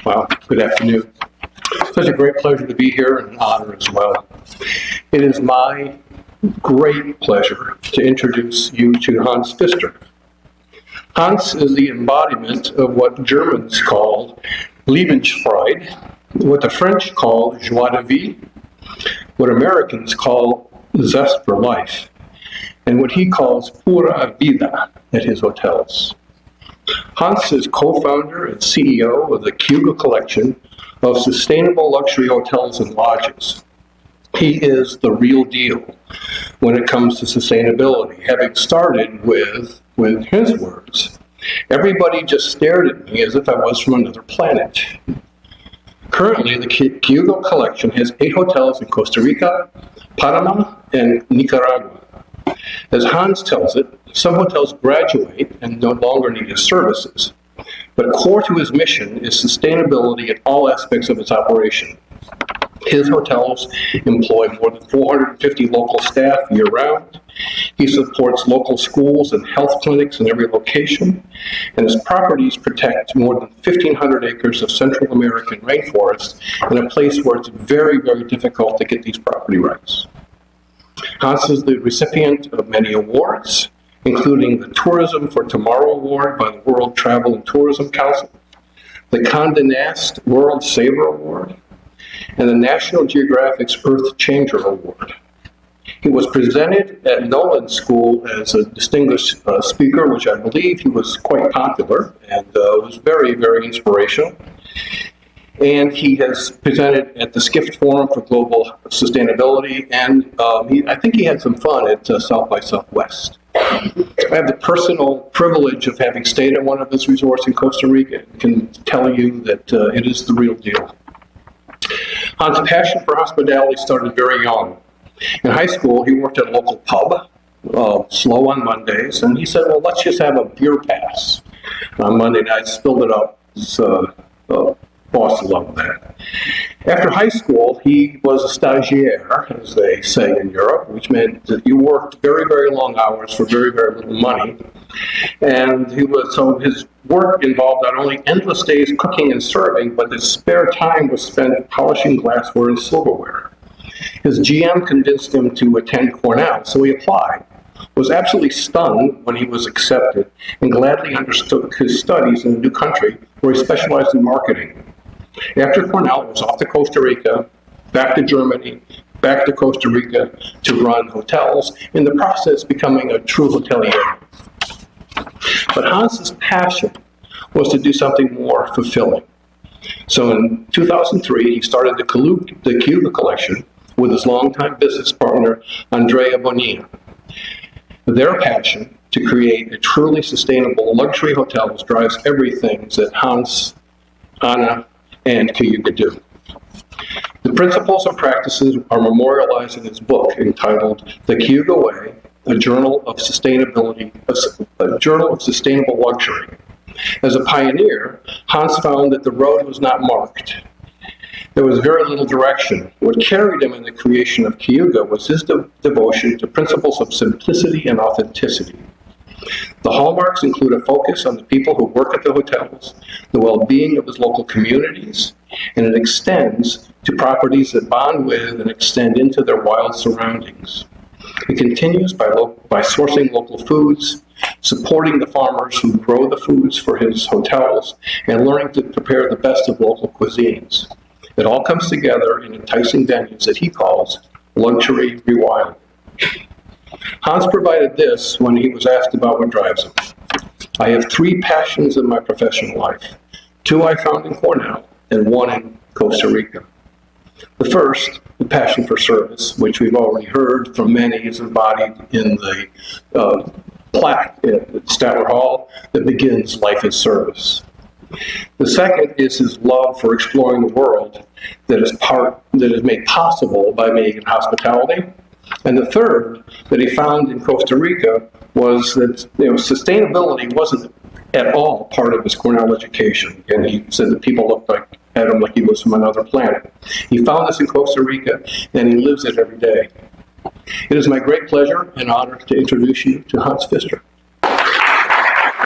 Well, good afternoon. Such a great pleasure to be here and an honor as well. It is my great pleasure to introduce you to Hans Pfister. Hans is the embodiment of what Germans call Lebensfreude, what the French call joie de vivre, what Americans call zest for life, and what he calls pura vida at his hotels. Hans is co-founder and CEO of the Hugo Collection of sustainable luxury hotels and lodges. He is the real deal when it comes to sustainability, having started with his words, "Everybody just stared at me as if I was from another planet." Currently, the Hugo Collection has 8 hotels in Costa Rica, Panama, and Nicaragua. As Hans tells it, some hotels graduate and no longer need his services, but core to his mission is sustainability in all aspects of its operation. His hotels employ more than 450 local staff year-round. He supports local schools and health clinics in every location, and his properties protect more than 1,500 acres of Central American rainforest in a place where it's very, very difficult to get these property rights. Hans is the recipient of many awards, including the Tourism for Tomorrow Award by the World Travel and Tourism Council, the Condé Nast World Saver Award, and the National Geographic's Earth Changer Award. He was presented at Nolan School as a distinguished speaker, which I believe he was quite popular and was very, very inspirational. And he has presented at the Skift Forum for Global Sustainability, and I think he had some fun at South by Southwest. I have the personal privilege of having stayed at one of his resorts in Costa Rica and can tell you that it is the real deal. Hans' passion for hospitality started very young. In high school, he worked at a local pub, slow on Mondays, and he said, well, let's just have a beer pass. On Monday nights, filled it up. Boss loved that. After high school, he was a stagiaire, as they say in Europe, which meant that you worked very, very long hours for very, very little money. And so his work involved not only endless days cooking and serving, but his spare time was spent polishing glassware and silverware. His GM convinced him to attend Cornell, so he applied. Was absolutely stunned when he was accepted, and gladly undertook his studies in a new country where he specialized in marketing. After Cornell, he was off to Costa Rica, back to Germany, back to Costa Rica to run hotels, in the process becoming a true hotelier. But Hans's passion was to do something more fulfilling. So in 2003, he started the Hugo Collection with his longtime business partner, Andrea Bonilla. Their passion to create a truly sustainable luxury hotels drives everything that Hans, Anna, and Hugo do. The principles and practices are memorialized in his book entitled The Hugo Way, a journal of sustainable luxury. As a pioneer, Hans found that the road was not marked. There was very little direction. What carried him in the creation of Hugo was his devotion to principles of simplicity and authenticity. The hallmarks include a focus on the people who work at the hotels, the well-being of his local communities, and it extends to properties that bond with and extend into their wild surroundings. It continues by sourcing local foods, supporting the farmers who grow the foods for his hotels, and learning to prepare the best of local cuisines. It all comes together in enticing venues that he calls luxury rewilding. Hans provided this when he was asked about what drives him. I have 3 passions in my professional life. 2 I found in Cornell and 1 in Costa Rica. The first, the passion for service, which we've already heard from many, is embodied in the plaque at Statler Hall that begins Life is Service. The second is his love for exploring the world that is made possible by being in hospitality. And the third that he found in Costa Rica was that sustainability wasn't at all part of his Cornell education. And he said that people looked at him like he was from another planet. He found this in Costa Rica, and he lives it every day. It is my great pleasure and honor to introduce you to Hans Pfister.